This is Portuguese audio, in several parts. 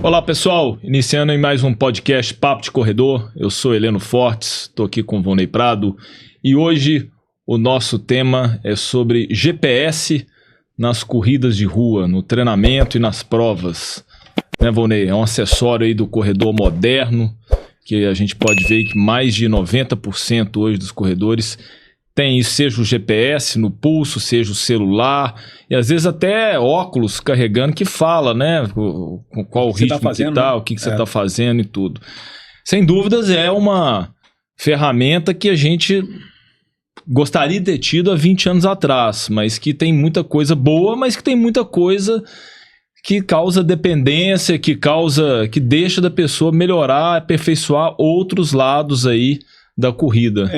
Olá pessoal, iniciando em mais um podcast Papo de Corredor, eu sou Heleno Fortes, estou aqui com o Vonei Prado e hoje o nosso tema é sobre GPS nas corridas de rua, no treinamento e nas provas. Né, Vonei? É um acessório aí do corredor moderno, que a gente pode ver que mais de 90% hoje dos corredores tem isso, seja o GPS no pulso, seja o celular, e às vezes até óculos carregando que fala, né? Qual o ritmo que tá, o que você está fazendo e tudo. Sem dúvidas é uma ferramenta que a gente gostaria de ter tido há 20 anos atrás, mas que tem muita coisa boa, mas que tem muita coisa que causa dependência, que deixa da pessoa melhorar, aperfeiçoar outros lados aí da corrida.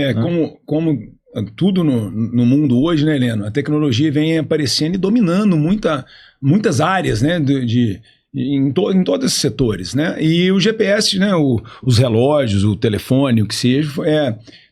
Como tudo no mundo hoje, né, Heleno? A tecnologia vem aparecendo e dominando muitas áreas, né, em todos esses setores, né? E o GPS, né, os relógios, o telefone, o que seja,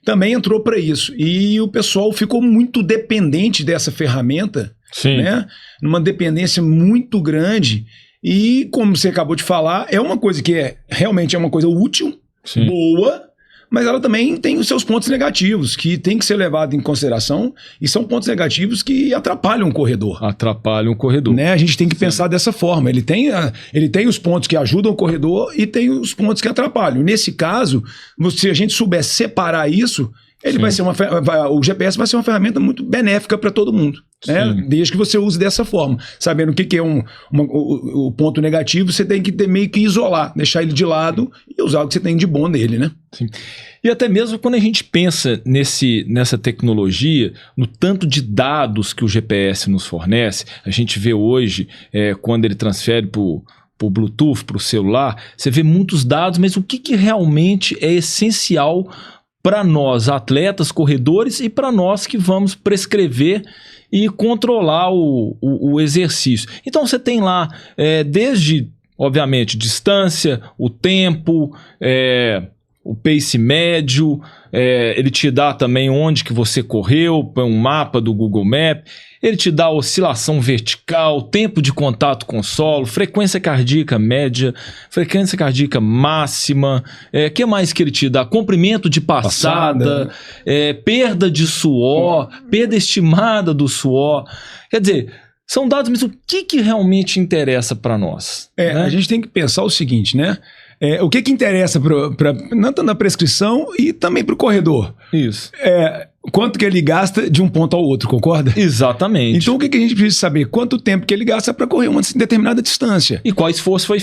também entrou para isso. E o pessoal ficou muito dependente dessa ferramenta, sim, né? Numa dependência muito grande. E, como você acabou de falar, é uma coisa que realmente é uma coisa útil, sim, boa, mas ela também tem os seus pontos negativos, que tem que ser levado em consideração, e são pontos negativos que atrapalham o corredor. Atrapalham o corredor. Né? A gente tem que pensar dessa forma. Ele tem os pontos que ajudam o corredor e tem os pontos que atrapalham. Nesse caso, se a gente souber separar isso, ele vai ser o GPS vai ser uma ferramenta muito benéfica para todo mundo, né? Desde que você use dessa forma. Sabendo o que é o ponto negativo, você tem que meio que isolar, deixar ele de lado e usar o que você tem de bom nele, né? Sim. E até mesmo quando a gente pensa nessa tecnologia, no tanto de dados que o GPS nos fornece, a gente vê hoje, quando ele transfere para o Bluetooth, para o celular, você vê muitos dados, mas o que realmente é essencial para nós, atletas, corredores, e para nós que vamos prescrever e controlar o exercício. Então você tem lá, desde, obviamente, distância, o tempo, o pace médio, ele te dá também onde que você correu, um mapa do Google Maps, ele te dá oscilação vertical, tempo de contato com o solo, frequência cardíaca média, frequência cardíaca máxima, que mais que ele te dá? Comprimento de passada. Perda de suor, perda estimada do suor. Quer dizer, são dados, mas o que realmente interessa para nós? Né? A gente tem que pensar o seguinte, né? O que interessa tanto na prescrição e também para o corredor? Isso. Quanto que ele gasta de um ponto ao outro, concorda? Exatamente. Então o que a gente precisa saber? Quanto tempo que ele gasta para correr uma determinada distância. E qual esforço foi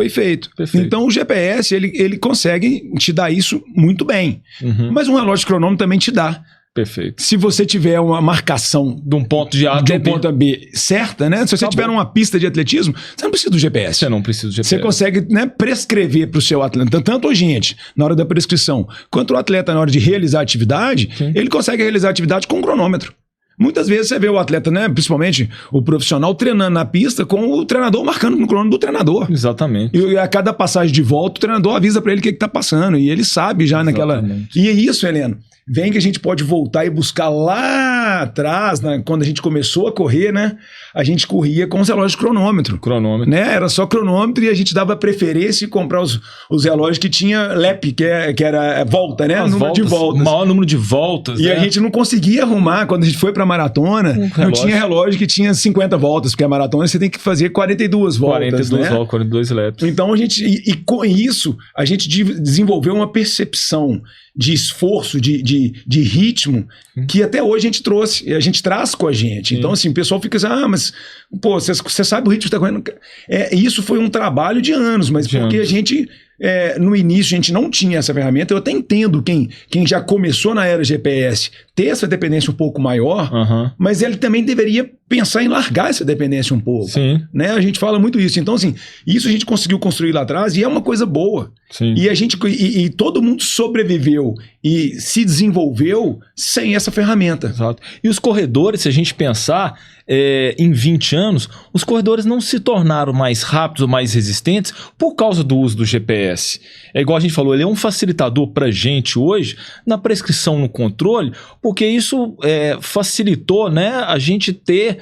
feito. Perfeito. Então o GPS, ele consegue te dar isso muito bem. Uhum. Mas um relógio cronômetro também te dá. Perfeito. Se você tiver uma marcação de um ponto A de um ponto a B certa, né? Se você tiver uma pista de atletismo, você não precisa do GPS. Você não precisa do GPS. Você consegue, né, prescrever para o seu atleta, tanto a gente, na hora da prescrição, quanto o atleta na hora de realizar a atividade, sim, ele consegue realizar a atividade com um cronômetro. Muitas vezes você vê o atleta, né, principalmente o profissional, treinando na pista com o treinador marcando no cronômetro do treinador. Exatamente. E a cada passagem de volta, o treinador avisa para ele o que está passando. E ele sabe já naquela... E é isso, Heleno. Vem que a gente pode voltar e buscar lá atrás, né, quando a gente começou a correr, né? A gente corria com os relógios cronômetro. Né? Era só cronômetro e a gente dava preferência em comprar os relógios que tinha lap, que era volta, né? Número de voltas. O maior número de voltas. E a gente não conseguia arrumar. Quando a gente foi pra maratona, não tinha relógio que tinha 50 voltas, porque a maratona você tem que fazer 42 voltas. 42 laps. Então a gente, e com isso, a gente desenvolveu uma percepção de esforço, de ritmo, que até hoje a gente traz com a gente. Então, assim, o pessoal fica assim, mas, pô, você sabe o ritmo que tá correndo. Isso foi um trabalho de anos, mas porque a gente, no início, a gente não tinha essa ferramenta. Eu até entendo quem já começou na era GPS ter essa dependência um pouco maior, mas ele também deveria pensar em largar essa dependência um pouco. Sim. Né? A gente fala muito isso. Então, assim, isso a gente conseguiu construir lá atrás e é uma coisa boa. Sim. E todo mundo sobreviveu e se desenvolveu sem essa ferramenta. Exato. E os corredores, se a gente pensar em 20 anos, os corredores não se tornaram mais rápidos ou mais resistentes por causa do uso do GPS. GPS. É igual a gente falou, ele é um facilitador para a gente hoje na prescrição, no controle, porque isso facilitou, né, a gente ter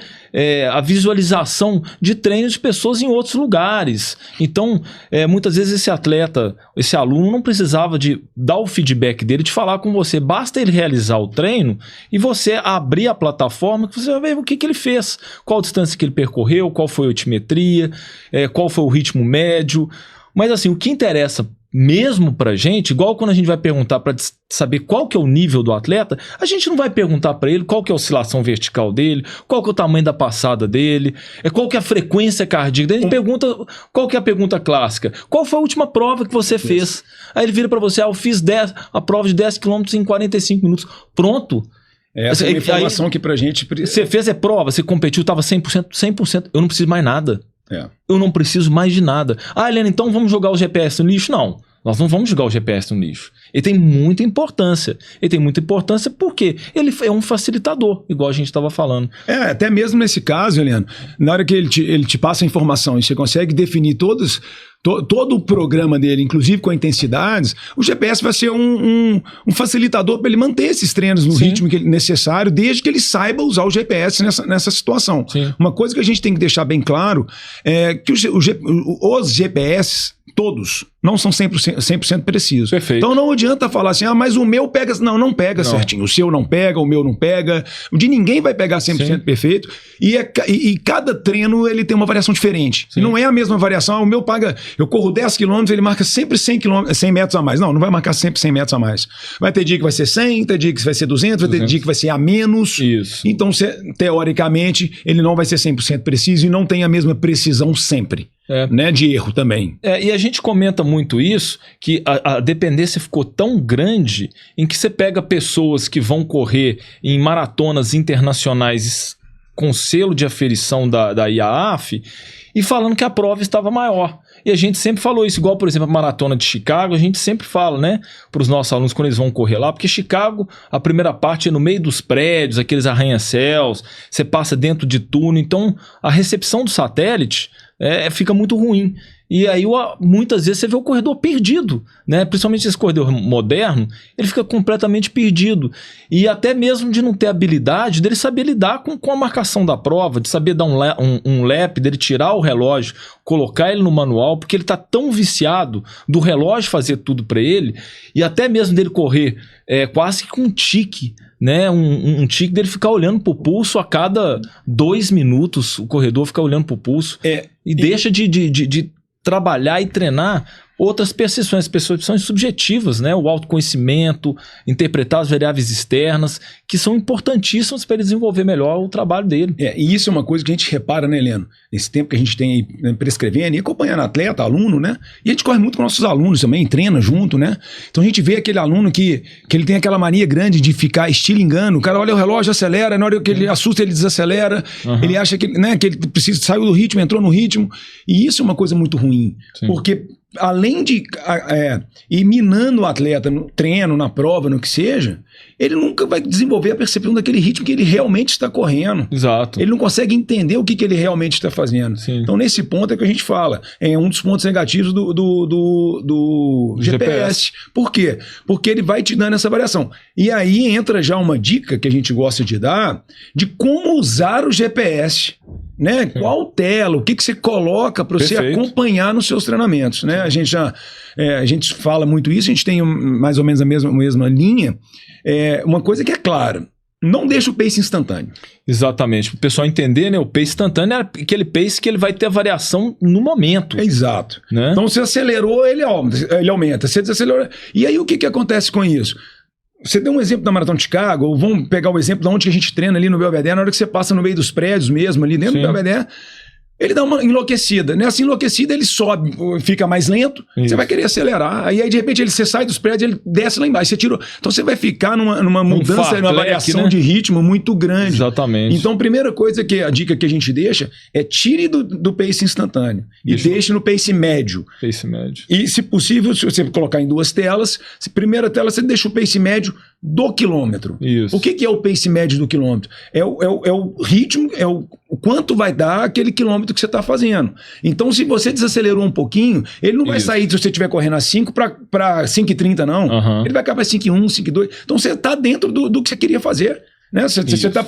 a visualização de treinos de pessoas em outros lugares. Então, muitas vezes esse atleta, esse aluno não precisava de dar o feedback dele, de falar com você. Basta ele realizar o treino e você abrir a plataforma que você vai ver o que ele fez, qual a distância que ele percorreu, qual foi a altimetria, qual foi o ritmo médio. Mas assim, o que interessa mesmo pra gente, igual quando a gente vai perguntar para saber qual que é o nível do atleta, a gente não vai perguntar para ele qual que é a oscilação vertical dele, qual que é o tamanho da passada dele, qual que é a frequência cardíaca. A gente pergunta, qual que é a pergunta clássica? Qual foi a última prova que você fez? Aí ele vira para você, eu fiz a prova de 10 km em 45 minutos. Pronto. Essa é uma informação que pra gente... Você fez prova, você competiu, estava 100%, eu não preciso mais nada. Eu não preciso mais de nada. Helena, então vamos jogar o GPS no lixo? Não, nós não vamos jogar o GPS no lixo. Ele tem muita importância. Ele tem muita importância porque ele é um facilitador, igual a gente estava falando. Até mesmo nesse caso, Helena, na hora que ele te passa a informação e você consegue definir todo o programa dele, inclusive com intensidades, o GPS vai ser um facilitador para ele manter esses treinos no ritmo necessário, desde que ele saiba usar o GPS nessa situação. Sim. Uma coisa que a gente tem que deixar bem claro é que os GPS, todos, não são 100% precisos. Perfeito. Então não adianta falar assim, mas o meu pega... Não pega certinho. O seu não pega, o meu não pega. O de ninguém vai pegar 100% perfeito. E cada treino ele tem uma variação diferente. Sim. Não é a mesma variação. O meu paga... Eu corro 10 km, ele marca sempre 100 metros a mais. Não vai marcar sempre 100 metros a mais. Vai ter dia que vai ser 100, vai ter dia que vai ser 200, vai ter dia que vai ser a menos. Isso. Então, teoricamente, ele não vai ser 100% preciso e não tem a mesma precisão sempre. Né, de erro também. E a gente comenta muito isso, que a dependência ficou tão grande em que você pega pessoas que vão correr em maratonas internacionais com selo de aferição da IAAF e falando que a prova estava maior. E a gente sempre falou isso, igual, por exemplo, a maratona de Chicago, a gente sempre fala, né, para os nossos alunos quando eles vão correr lá, porque Chicago, a primeira parte é no meio dos prédios, aqueles arranha-céus, você passa dentro de túnel, então a recepção do satélite fica muito ruim. E aí muitas vezes você vê o corredor perdido, né? Principalmente esse corredor moderno, ele fica completamente perdido. E até mesmo de não ter habilidade dele saber lidar com a marcação da prova, de saber dar um lap, dele tirar o relógio, colocar ele no manual, porque ele está tão viciado do relógio fazer tudo para ele, e até mesmo dele correr quase que com um tique, né? Um tique dele ficar olhando pro pulso a cada 2 minutos, o corredor fica olhando pro pulso e deixa de trabalhar e treinar outras percepções subjetivas, né? O autoconhecimento, interpretar as variáveis externas, que são importantíssimas para ele desenvolver melhor o trabalho dele. E isso é uma coisa que a gente repara, né, Heleno? Nesse tempo que a gente tem aí, né, prescrevendo e acompanhando atleta, aluno, né? E a gente corre muito com nossos alunos também, treina junto, né? Então a gente vê aquele aluno que ele tem aquela mania grande de ficar estilingando. O cara olha o relógio, acelera, na hora que ele assusta, ele desacelera. Ele acha que, né, que ele saiu do ritmo, entrou no ritmo. E isso é uma coisa muito ruim. Sim. Porque além de ir minando o atleta no treino, na prova, no que seja, ele nunca vai desenvolver a percepção daquele ritmo que ele realmente está correndo. Exato. Ele não consegue entender o que ele realmente está fazendo. Sim. Então, nesse ponto é que a gente fala. É um dos pontos negativos do GPS. Por quê? Porque ele vai te dando essa variação. E aí entra já uma dica que a gente gosta de dar de como usar o GPS. Né? Qual tela, o que você coloca para você acompanhar nos seus treinamentos, né? A gente fala muito isso, a gente tem mais ou menos a mesma linha. Uma coisa que é clara, não deixa o pace instantâneo. Exatamente, para o pessoal entender, né? O pace instantâneo é aquele pace que ele vai ter variação no momento. Exato. Né? Então você acelerou, ele aumenta, você desacelerou. E aí o que acontece com isso? Você deu um exemplo da Maratona de Chicago, ou vamos pegar o exemplo de onde que a gente treina ali no Belvedere, na hora que você passa no meio dos prédios mesmo, ali dentro do Belvedere, ele dá uma enlouquecida. Nessa enlouquecida ele sobe, fica mais lento, você vai querer acelerar, aí de repente você sai dos prédios, ele desce lá embaixo, você tirou. Então você vai ficar numa mudança, numa variação, né, de ritmo muito grande. Exatamente. Então a primeira coisa a dica que a gente deixa é tire do pace instantâneo e deixe no pace médio. Pace médio. E se possível, se você colocar em 2 telas, primeira tela você deixa o pace médio do quilômetro. Isso. O que é o pace médio do quilômetro? É o ritmo, o quanto vai dar aquele quilômetro que você está fazendo. Então, se você desacelerou um pouquinho, ele não vai sair, se você estiver correndo a 5 para 5,30, não. Ele vai acabar 5,1, 5,2. Então, você está dentro do que você queria fazer. Né? Se você está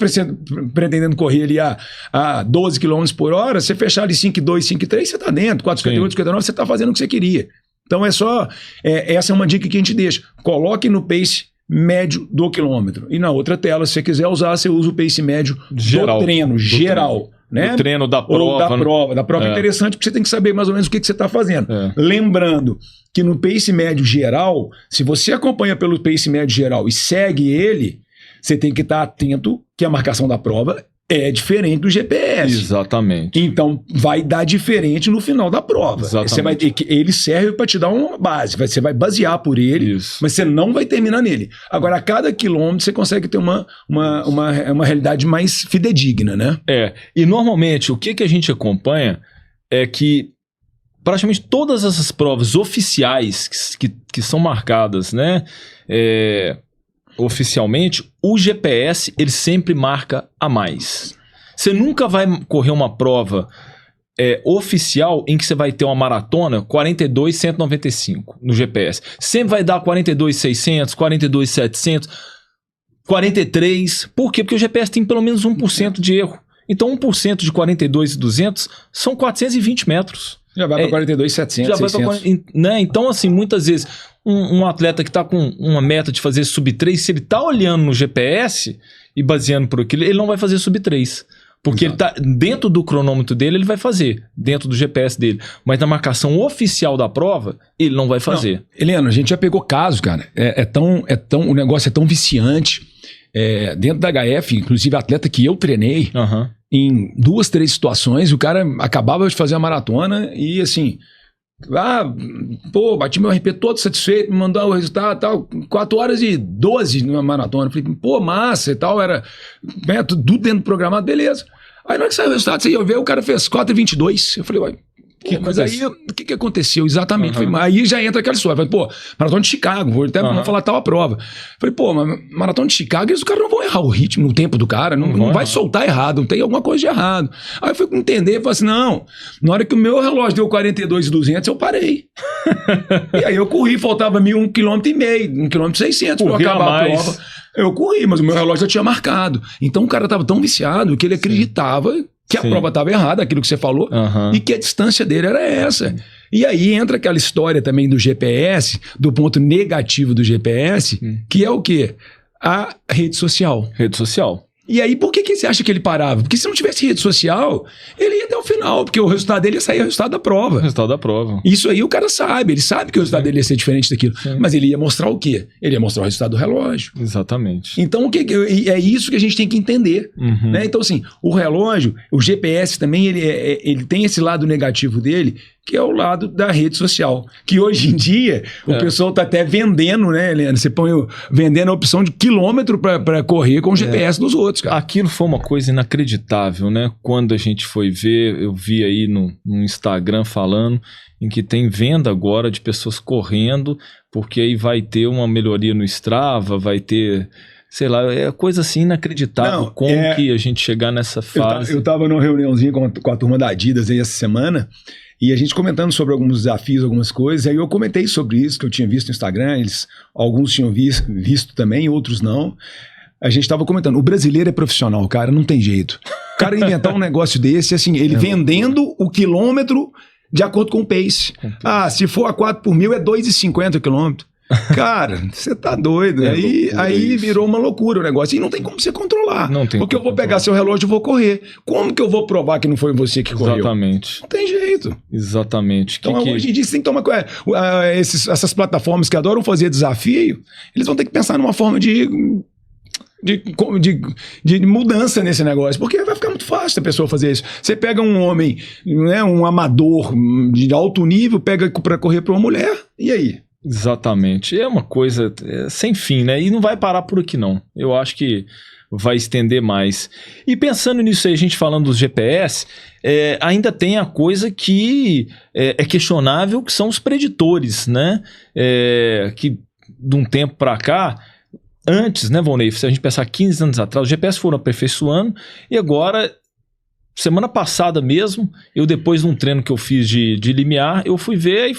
pretendendo correr ali a 12 km por hora, você fechar ali 5,2, 5,3, você está dentro. 4,58, 4,59, você está fazendo o que você queria. Então, essa é uma dica que a gente deixa. Coloque no pace médio do quilômetro. E na outra tela, se você quiser usar, você usa o pace médio do treino, geral. Né? Do treino da prova. Ou da prova. Da prova é interessante porque você tem que saber mais ou menos o que você está fazendo. Lembrando que no pace médio geral, se você acompanha pelo pace médio geral e segue ele, você tem que estar atento que a marcação da prova é diferente do GPS. Exatamente. Então, vai dar diferente no final da prova. Exatamente. Ele serve para te dar uma base. Você vai basear por ele, mas você não vai terminar nele. Agora, a cada quilômetro, você consegue ter uma realidade mais fidedigna, né? E normalmente, o que a gente acompanha é que praticamente todas essas provas oficiais que são marcadas, né? Oficialmente, o GPS ele sempre marca a mais. Você nunca vai correr uma prova oficial em que você vai ter uma maratona 42,195 no GPS. Sempre vai dar 42,600, 42,700, 43. Por quê? Porque o GPS tem pelo menos 1% de erro. Então 1% de 42,200 são 420 metros. Já vai para 42,700, 600. Né? Então, assim, muitas vezes um atleta que está com uma meta de fazer sub 3, se ele está olhando no GPS e baseando por aquilo, ele não vai fazer sub 3. Porque ele tá dentro do cronômetro dele, ele vai fazer, dentro do GPS dele. Mas na marcação oficial da prova, ele não vai fazer. Não. Heleno, a gente já pegou casos, cara. O negócio é tão viciante. Dentro da HF, inclusive atleta que eu treinei, em 2, 3 situações, o cara acabava de fazer a maratona e assim... bati meu RP todo satisfeito, me mandou o resultado tal, 4h12 numa maratona. Falei, massa e tal, era tudo dentro do programado, beleza. Aí na hora que saiu o resultado, você ia ver, o cara fez 4h22. Eu falei, uai, mas aí o que aconteceu exatamente? Falei, aí já entra aquela história. Falei, maratona de Chicago, vou até falar tal a prova. Falei, mas maratona de Chicago, os caras não vão errar o ritmo, o tempo do cara, não vai soltar errado, não tem alguma coisa de errado. Aí eu fui entender, falei assim, não, na hora que o meu relógio deu 42,200, eu parei. E aí eu corri, faltava 1,5 km, 1,6 km para eu acabar a prova. Eu corri, mas o meu relógio já tinha marcado. Então o cara estava tão viciado que ele acreditava que a prova estava errada, aquilo que você falou, e que a distância dele era essa. E aí entra aquela história também do GPS, do ponto negativo do GPS, que é o quê? A rede social. Rede social. E aí, por que você acha que ele parava? Porque se não tivesse rede social, ele ia até o final, porque o resultado dele ia sair o resultado da prova. O resultado da prova. Isso aí o cara sabe, ele sabe que o resultado dele ia ser diferente daquilo. Mas ele ia mostrar o quê? Ele ia mostrar o resultado do relógio. Exatamente. Então, é isso que a gente tem que entender. Né? Então, assim, o relógio, o GPS também, ele tem esse lado negativo dele, que é o lado da rede social. Que hoje em dia, o pessoal está até vendendo, né, Heleno? Você põe vendendo a opção de quilômetro para correr com o GPS dos outros, cara. Aquilo foi uma coisa inacreditável, né? Quando a gente foi ver, eu vi aí no Instagram falando em que tem venda agora de pessoas correndo, porque aí vai ter uma melhoria no Strava, vai ter... Sei lá, é coisa assim inacreditável que a gente chegar nessa fase. Eu tava numa reuniãozinha com a turma da Adidas aí essa semana, e a gente comentando sobre alguns desafios, algumas coisas, aí eu comentei sobre isso, que eu tinha visto no Instagram, alguns tinham visto também, outros não. A gente tava comentando, o brasileiro é profissional, cara, não tem jeito. O cara inventar um negócio desse, assim, ele vendendo o quilômetro de acordo com o pace. Se for a 4 por 1000 é 2,50 quilômetro. Cara, você tá doido. Aí virou uma loucura o negócio. E não tem como você controlar. Porque eu vou pegar seu relógio e vou correr. Como que eu vou provar que não foi você que correu? Exatamente. Não tem jeito. Exatamente. Então, hoje em dia, você tem que tomar cuidado. Essas plataformas que adoram fazer desafio, eles vão ter que pensar numa forma de mudança nesse negócio, porque vai ficar muito fácil a pessoa fazer isso. Você pega um homem, né, um amador de alto nível, pega para correr para uma mulher, e aí? Exatamente. É uma coisa sem fim, né? E não vai parar por aqui, não. Eu acho que vai estender mais. E pensando nisso aí, a gente falando dos GPS, ainda tem a coisa que é questionável, que são os preditores, né? Que de um tempo para cá, antes, né, Volney, se a gente pensar 15 anos atrás, os GPS foram aperfeiçoando e agora, semana passada mesmo, eu depois de um treino que eu fiz de limiar, eu fui ver e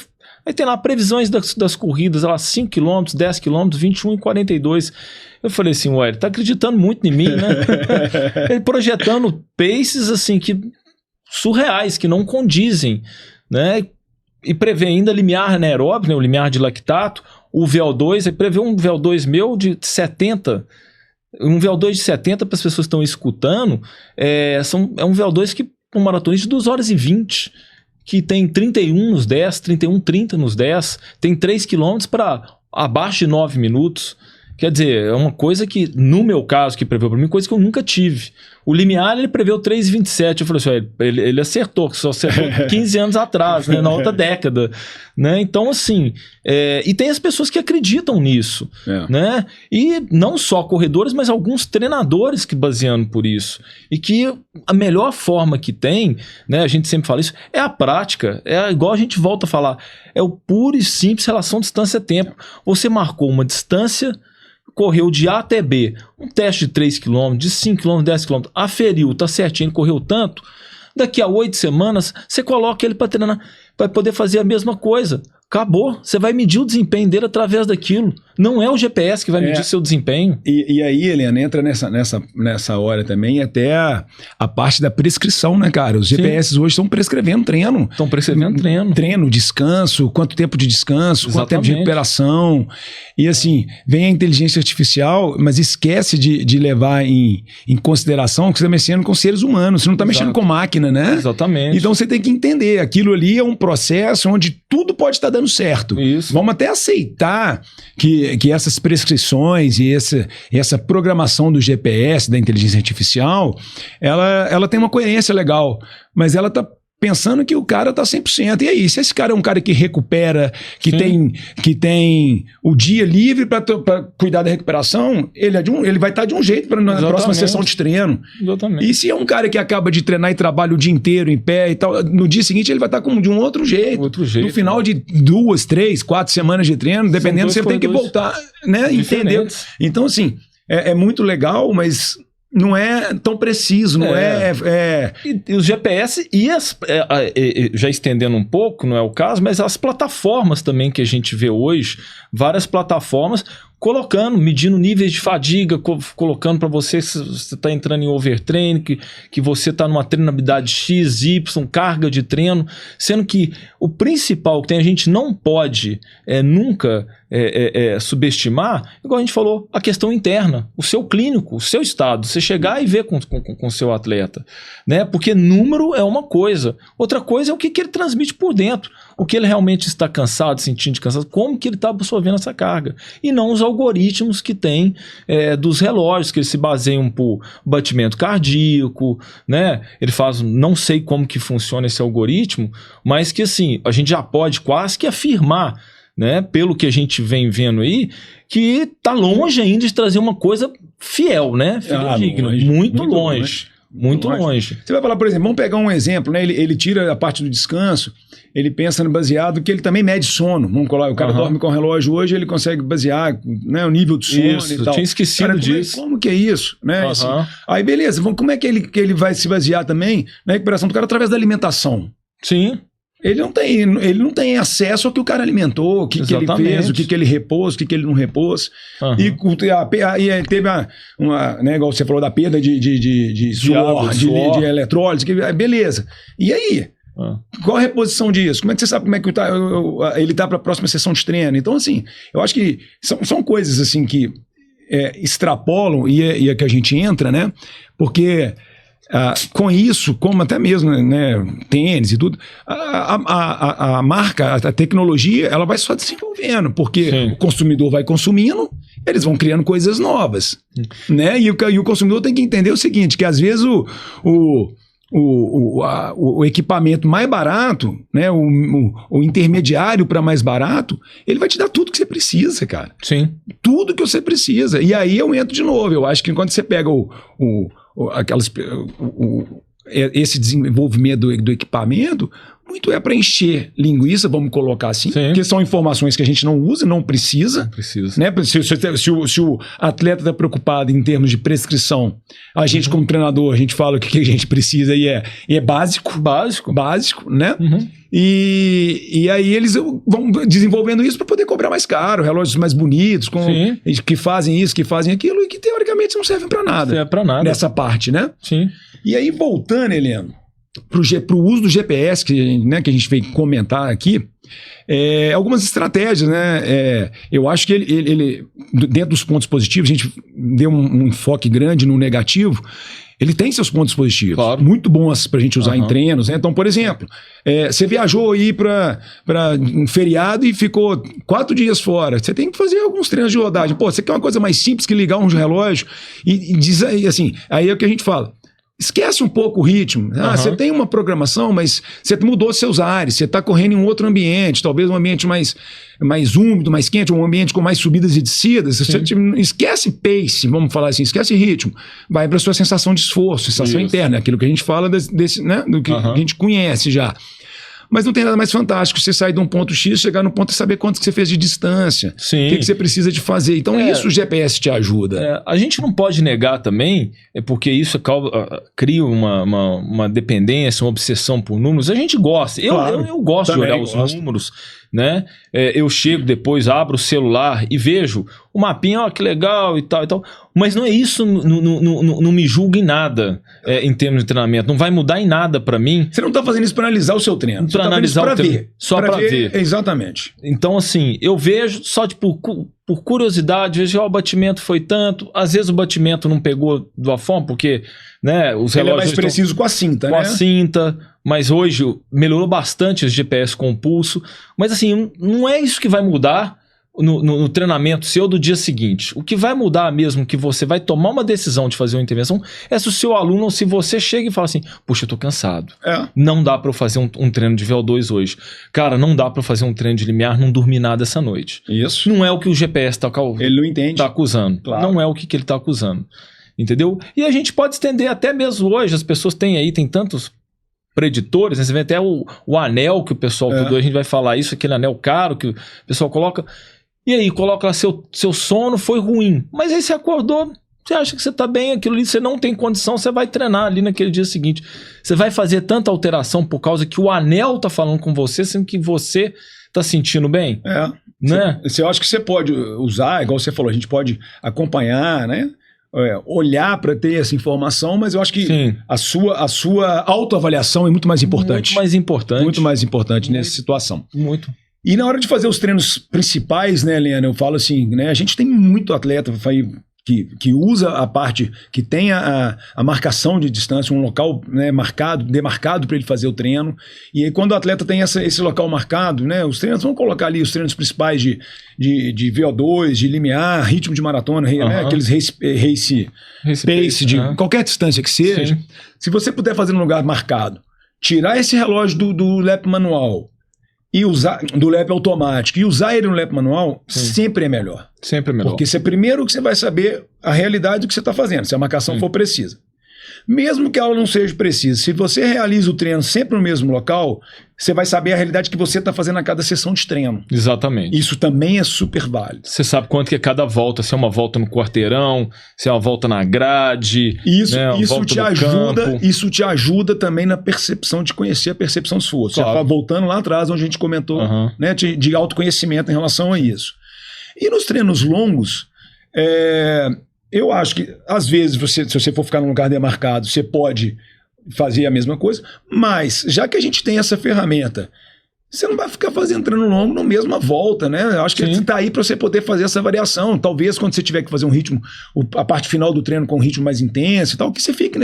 aí tem lá previsões das corridas, lá 5 km, 10 km, 21 e 42. Eu falei assim, ué, ele tá acreditando muito em mim, né? Ele projetando paces assim, que surreais, que não condizem, né? E prevê ainda limiar anaeróbio, né? O limiar de lactato, o VO2, aí prevê um VO2 meu de 70. Um VO2 de 70, para as pessoas que estão escutando, é um VO2 que um maratonista de 2 horas e 20, que tem 31 nos 10, 31, 30 nos 10, tem 3 km para abaixo de 9 minutos. Quer dizer, é uma coisa que, no meu caso, que preveu para mim, coisa que eu nunca tive. O limiar, ele preveu 3,27. Eu falei assim, ele acertou, só acertou 15 anos atrás, né, na outra década. Né? Então, assim, e tem as pessoas que acreditam nisso. Né? E não só corredores, mas alguns treinadores que baseiam por isso. E que a melhor forma que tem, né, a gente sempre fala isso, é a prática. É igual a gente volta a falar, é o puro e simples relação distância-tempo. Você marcou uma distância, correu de A até B, um teste de 3 km, de 5 km, 10 km, aferiu, tá certinho, correu tanto, daqui a 8 semanas, você coloca ele para treinar, vai poder fazer a mesma coisa. Acabou, você vai medir o desempenho dele através daquilo. Não é o GPS que vai medir seu desempenho. E aí, Helena, entra nessa hora também até a parte da prescrição, né, cara? Os GPS hoje estão prescrevendo treino. Estão prescrevendo treino. Treino, descanso, quanto tempo de descanso, quanto tempo de recuperação. E assim, vem a inteligência artificial, mas esquece de levar em consideração que você está mexendo com seres humanos, você não está mexendo com máquina, né? Exatamente. Então você tem que entender, aquilo ali é um processo onde tudo pode estar dando certo. Isso. Vamos até aceitar que essas prescrições e essa programação do GPS, da inteligência artificial, ela tem uma coerência legal, mas ela está pensando que o cara tá 100%. E aí, se esse cara é um cara que recupera, que tem o dia livre para cuidar da recuperação, ele vai estar de um jeito na próxima sessão de treino. Exatamente. E se é um cara que acaba de treinar e trabalha o dia inteiro em pé e tal, no dia seguinte ele vai estar de um outro jeito. No final de 2, 3, 4 semanas de treino, dependendo, você tem que voltar, né? Entender. Então, assim, é muito legal, mas não é tão preciso, não é... E os GPS já estendendo um pouco, não é o caso, mas as plataformas também que a gente vê hoje, várias plataformas medindo níveis de fadiga, colocando para você se você está entrando em overtraining, que você está numa treinabilidade X, Y, carga de treino, sendo que o principal que a gente não pode nunca subestimar, igual a gente falou, a questão interna, o seu clínico, o seu estado, você chegar e ver com o seu atleta, né? Porque número é uma coisa, outra coisa é o que ele transmite por dentro, o que ele realmente está cansado, sentindo cansado, como que ele está absorvendo essa carga, e não os algoritmos que tem dos relógios, que eles se baseiam por batimento cardíaco, né? Ele faz, não sei como que funciona esse algoritmo, mas que assim, a gente já pode quase que afirmar, né, pelo que a gente vem vendo aí, que está longe ainda de trazer uma coisa fiel, né? Fidedigna, muito longe. Muito longe. Você vai falar, por exemplo, vamos pegar um exemplo, né? Ele tira a parte do descanso, ele pensa no baseado que ele também mede sono. Vamos colocar, o cara dorme com o relógio hoje, ele consegue basear, né, o nível de sono e tal. Eu tinha esquecido disso. Como que é isso? Né? Assim, aí beleza, como é que ele vai se basear também na recuperação do cara através da alimentação? Sim. Ele não tem acesso ao que o cara alimentou, o que ele fez, o que ele repôs, o que ele não repôs. E teve né, igual você falou da perda de suor, de eletrólise, beleza. E aí? Qual a reposição disso? Como é que você sabe como é que ele está para a próxima sessão de treino? Então, assim, eu acho que são coisas assim que extrapolam e é que a gente entra, né? Porque com isso, como até mesmo, né, tênis e tudo, a marca, a tecnologia, ela vai só desenvolvendo, porque o consumidor vai consumindo, eles vão criando coisas novas, né? E o consumidor tem que entender o seguinte, que às vezes o equipamento mais barato, né, o intermediário para mais barato, ele vai te dar tudo que você precisa, cara. Sim. Tudo que você precisa. E aí eu entro de novo. Eu acho que quando você pega esse desenvolvimento do equipamento, muito é para encher linguiça, vamos colocar assim, Sim. porque são informações que a gente não usa, não precisa. Não precisa. Né? Se o atleta está preocupado em termos de prescrição, a gente, como treinador, a gente fala o que a gente precisa e é básico. Básico, né? E aí eles vão desenvolvendo isso para poder cobrar mais caro, relógios mais bonitos, que fazem isso, que fazem aquilo, e que teoricamente não servem para nada. Não serve para nada. Nessa parte, né? Sim. E aí, voltando, Heleno, para o uso do GPS, que a gente veio comentar aqui, algumas estratégias, né? Eu acho que ele, dentro dos pontos positivos, a gente deu um enfoque grande no negativo. Ele tem seus pontos positivos, claro, muito bons para a gente usar em treinos, né? Então, por exemplo, você viajou aí para um feriado e ficou 4 dias fora. Você tem que fazer alguns treinos de rodagem. Pô, você quer uma coisa mais simples que ligar um relógio e diz aí, assim, aí é o que a gente fala. Esquece um pouco o ritmo. Você tem uma programação, mas você mudou seus ares, você está correndo em um outro ambiente, talvez um ambiente mais úmido, mais quente, um ambiente com mais subidas e descidas. Você esquece pace, vamos falar assim, esquece ritmo. Vai para a sua sensação de esforço, sensação interna, aquilo que a gente fala né, do que a gente conhece já. Mas não tem nada mais fantástico você sair de um ponto X, chegar no ponto e saber quanto que você fez de distância, o que você precisa de fazer. Então isso o GPS te ajuda. A gente não pode negar também, porque isso cria uma dependência, uma obsessão por números. A gente gosta, eu gosto de olhar os números, né? Eu chego depois, abro o celular e vejo o mapinha, ó, que legal e tal, mas não é isso, não me julga em nada em termos de treinamento, não vai mudar em nada para mim. Você não tá fazendo isso para analisar o seu treino, para analisar o treino, só para ver. Exatamente. Então, assim, eu vejo só por curiosidade, vejo, o batimento foi tanto, às vezes o batimento não pegou do afom, porque, né, os relógios ele é mais preciso com a cinta, com a cinta, mas hoje melhorou bastante os GPS com o pulso, mas assim, não é isso que vai mudar no treinamento seu do dia seguinte. O que vai mudar mesmo, que você vai tomar uma decisão de fazer uma intervenção, é se o seu aluno, ou se você chega e fala assim, puxa, eu tô cansado, não dá para eu fazer um treino de VO2 hoje, cara, não dá para fazer um treino de limiar, não dormir nada essa noite. Isso. Não é o que o GPS ele não entende. Tá acusando, não é o que ele tá acusando, entendeu? E a gente pode estender até mesmo hoje, as pessoas tem tantos preditores, né? Você vê até o anel que o pessoal, a gente vai falar isso, aquele anel caro que o pessoal coloca. E aí, coloca lá, seu sono foi ruim. Mas aí você acordou, você acha que você está bem, aquilo ali, você não tem condição, você vai treinar ali naquele dia seguinte. Você vai fazer tanta alteração por causa que o anel está falando com você, sendo que você está sentindo bem? Né? Você acha que você pode usar, igual você falou, a gente pode acompanhar, né? Olhar para ter essa informação, mas eu acho que a sua autoavaliação é muito mais importante. Muito mais importante nessa situação. Muito. E na hora de fazer os treinos principais, né, Helena, eu falo assim, né, a gente tem muito atleta que usa a parte, que tem a marcação de distância, um local, né, demarcado para ele fazer o treino. E aí, quando o atleta tem esse local marcado, né, os treinos vão colocar ali os treinos principais de VO2, de limiar, ritmo de maratona, né, aqueles race pace de qualquer distância que seja. Se você puder fazer num lugar marcado, tirar esse relógio do lap manual e usar do lap automático e usar ele no lap manual, sempre é melhor. Sempre é melhor. Porque primeiro que você vai saber a realidade do que você está fazendo, se a marcação for precisa. Mesmo que ela não seja precisa, se você realiza o treino sempre no mesmo local, você vai saber a realidade que você está fazendo a cada sessão de treino. Exatamente. Isso também é super válido. Você sabe quanto que é cada volta, se é uma volta no quarteirão, se é uma volta na grade, isso campo. Isso te ajuda também na percepção de conhecer a percepção de esforço. Claro. Já voltando lá atrás, onde a gente comentou, né, de autoconhecimento em relação a isso. E nos treinos longos, eu acho que, às vezes, se você for ficar num lugar demarcado, você pode fazer a mesma coisa, mas já que a gente tem essa ferramenta, você não vai ficar fazendo treino longo na mesma volta, né? Eu acho que está aí para você poder fazer essa variação. Talvez quando você tiver que fazer um ritmo, a parte final do treino com um ritmo mais intenso e tal, que você fique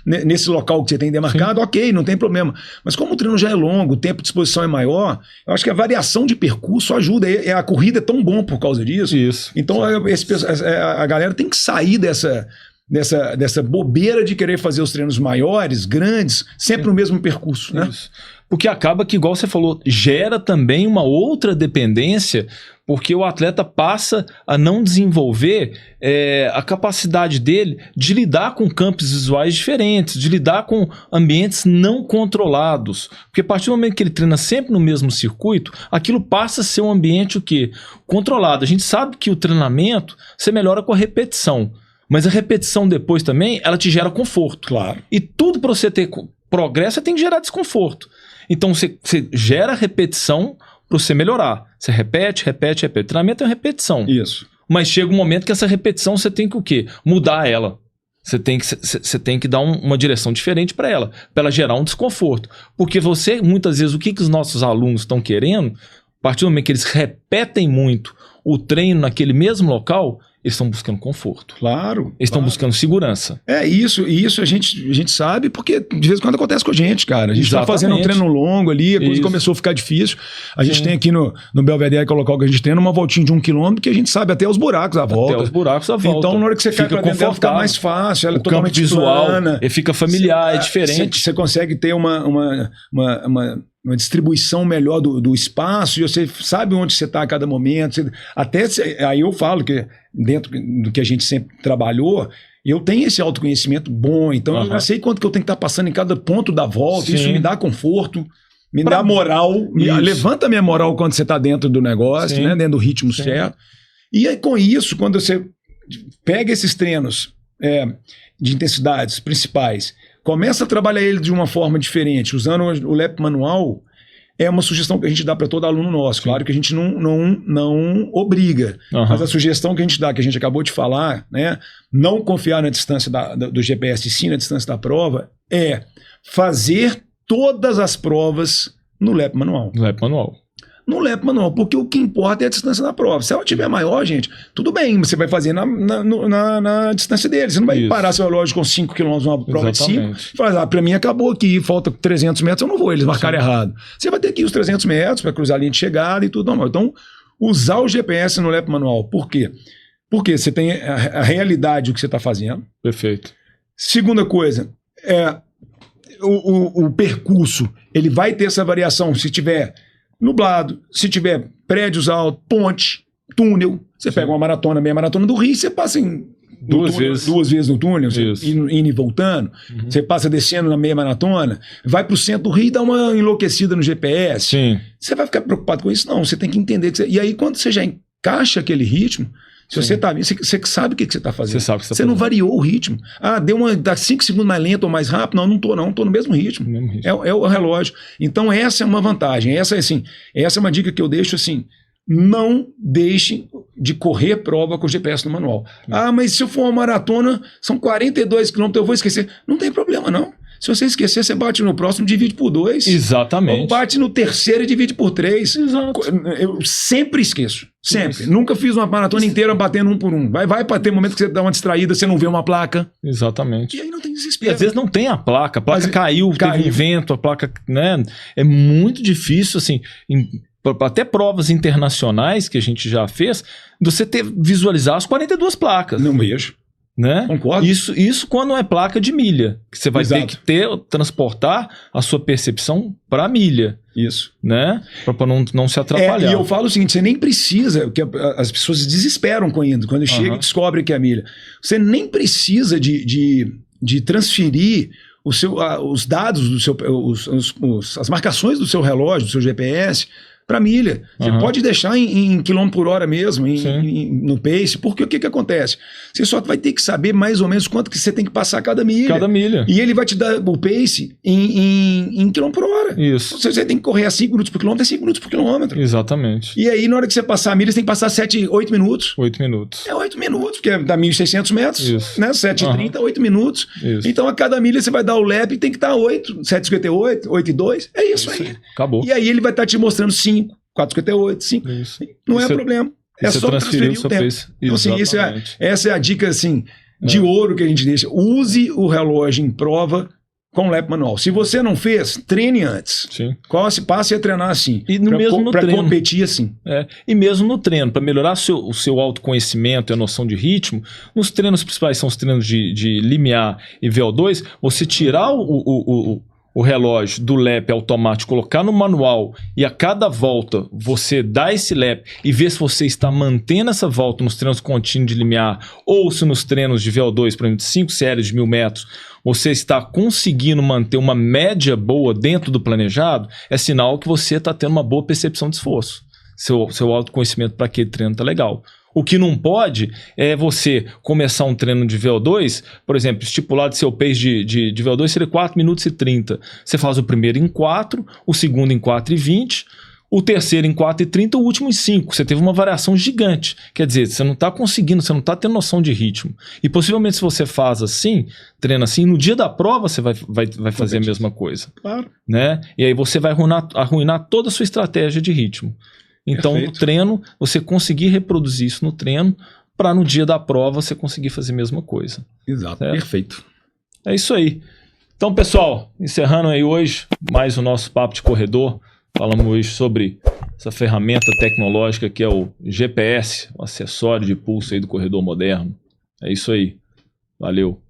nesse local que você tem demarcado, ok, não tem problema. Mas como o treino já é longo, o tempo de exposição é maior, eu acho que a variação de percurso ajuda. A corrida é tão bom por causa disso. Isso. Então a galera tem que sair dessa bobeira de querer fazer os treinos maiores, grandes, sempre no mesmo percurso, né? Isso. Porque acaba que, igual você falou, gera também uma outra dependência, Porque o atleta passa a não desenvolver a capacidade dele de lidar com campos visuais diferentes, de lidar com ambientes não controlados. Porque a partir do momento que ele treina sempre no mesmo circuito, aquilo passa a ser um ambiente o quê? Controlado. A gente sabe que o treinamento você melhora com a repetição. Mas a repetição depois também, ela te gera conforto. Claro. E tudo para você ter progresso, você tem que gerar desconforto. Então você gera repetição para você melhorar. Você repete. O treinamento é uma repetição. Isso. Mas chega um momento que essa repetição você tem que o quê? Mudar ela. Você tem que dar uma direção diferente para ela gerar um desconforto. Porque você, muitas vezes, o que os nossos alunos estão querendo, a partir do momento que eles repetem muito o treino naquele mesmo local, eles estão buscando conforto. Claro. Eles estão buscando segurança. Isso a gente sabe, porque de vez em quando acontece com a gente, cara. A gente está fazendo um treino longo ali, a coisa começou a ficar difícil. A gente tem aqui no Belvedere, que é o local que a gente tem, uma voltinha de 1 quilômetro, que a gente sabe até os buracos à volta. Até os buracos à volta. Então, na hora que você cai pra dentro, ela fica mais fácil, ela é totalmente visual, plana. Ele fica familiar, é diferente. Você consegue ter uma distribuição melhor do espaço, e você sabe onde você está a cada momento. Aí eu falo que dentro do que a gente sempre trabalhou, eu tenho esse autoconhecimento bom, então eu já sei quanto que eu tenho que estar passando em cada ponto da volta. Isso me dá conforto, me dá moral, levanta a minha moral quando você está dentro do negócio, né, dentro do ritmo certo. E aí, com isso, quando você pega esses treinos de intensidades principais, começa a trabalhar ele de uma forma diferente, usando o LEP manual, é uma sugestão que a gente dá para todo aluno nosso. Claro que a gente não obriga, mas a sugestão que a gente dá, que a gente acabou de falar, né, não confiar na distância do GPS, sim na distância da prova, é fazer todas as provas no LEP manual. No LEP manual, porque o que importa é a distância da prova. Se ela tiver maior, gente, tudo bem, você vai fazer na distância dele. Você não vai parar seu relógio com 5 km numa prova de 5 e falar, para mim acabou aqui, falta 300 metros, eu não vou, eles marcaram errado. Você vai ter que ir os 300 metros para cruzar a linha de chegada e tudo normal. Então, usar o GPS no LEP manual. Por quê? Porque você tem a realidade do que você está fazendo. Perfeito. Segunda coisa, o percurso, ele vai ter essa variação se tiver nublado, se tiver prédios altos, ponte, túnel. Você pega uma maratona, meia maratona do Rio, você passa em duas vezes no túnel, indo e voltando. Você passa descendo na meia maratona, vai pro centro do Rio e dá uma enlouquecida no GPS. Você vai ficar preocupado com isso? Não, você tem que entender que e aí quando você já encaixa aquele ritmo, se você tá, você sabe o que você está fazendo. Você não variou o ritmo. Dá 5 segundos mais lento ou mais rápido. Não tô no mesmo ritmo. É o relógio. Então essa é uma vantagem. Essa é uma dica que eu deixo assim. Não deixe de correr prova com o GPS no manual. Mas se eu for uma maratona, são 42 quilômetros, eu vou esquecer. Não tem problema, não. Se você esquecer, você bate no próximo, divide por 2. Exatamente. Ou bate no terceiro e divide por 3. Exato. Eu sempre esqueço. Sempre. Nunca fiz uma maratona inteira batendo 1 por 1. Vai para ter momento que você dá uma distraída, você não vê uma placa. Exatamente. E aí não tem desespero. E às vezes não tem a placa caiu, teve um vento, a placa, né? É muito difícil, assim, até provas internacionais que a gente já fez, você visualizar as 42 placas. Não vejo. Né? Concordo. Isso quando é placa de milha. Que você vai ter que transportar a sua percepção para a milha. Isso. Né? Para não se atrapalhar. E eu falo o seguinte, você nem precisa, porque as pessoas desesperam quando chega e descobre que é a milha. Você nem precisa de transferir os dados do seu, as marcações do seu relógio, do seu GPS, para milha. Você pode deixar em quilômetro por hora mesmo, no pace, porque o que acontece? Você só vai ter que saber mais ou menos quanto que você tem que passar cada milha. E ele vai te dar o pace em quilômetro por hora. Isso. Você tem que correr a 5 minutos por quilômetro, é 5 minutos por quilômetro. Exatamente. E aí, na hora que você passar a milha, você tem que passar 8 minutos. 8 minutos. É 8 minutos, porque dá 1.600 metros, isso. Né? 7,30, 8 minutos. Isso. Então, a cada milha você vai dar o lap e tem que estar 7,58, 8,2. É isso aí. Acabou. E aí ele vai estar te mostrando 5, 4,58, 5. Isso. Não é problema. É só transferir o tempo. Então, assim, essa é a dica assim, de ouro que a gente deixa. Use o relógio em prova com LEP manual. Se você não fez, treine antes. Passe a treinar assim. E mesmo no treino. Para competir assim. E mesmo no treino, para melhorar o seu autoconhecimento e a noção de ritmo, nos treinos principais são os treinos de limiar e VO2, você tirar o o relógio do lap automático, colocar no manual e a cada volta você dá esse lap e ver se você está mantendo essa volta nos treinos contínuos de limiar ou se nos treinos de VO2, por exemplo, de 5 séries de 1000 metros, você está conseguindo manter uma média boa dentro do planejado, é sinal que você está tendo uma boa percepção de esforço. Seu autoconhecimento para aquele treino está legal. O que não pode é você começar um treino de VO2, por exemplo, estipulado seu pace de VO2 seria 4 minutos e 30. Você faz o primeiro em 4, o segundo em 4 e 20, o terceiro em 4 e 30, o último em 5. Você teve uma variação gigante. Quer dizer, você não está conseguindo, você não está tendo noção de ritmo. E possivelmente se você faz assim, treina assim, no dia da prova você vai fazer a mesma coisa. Claro. Né? E aí você vai arruinar toda a sua estratégia de ritmo. Então, Perfeito. no treino, você conseguir reproduzir isso no treino, para no dia da prova você conseguir fazer a mesma coisa. Exato, certo? Perfeito. É isso aí. Então, pessoal, encerrando aí hoje mais o nosso Papo de Corredor. Falamos hoje sobre essa ferramenta tecnológica que é o GPS, o acessório de pulso aí do corredor moderno. É isso aí. Valeu.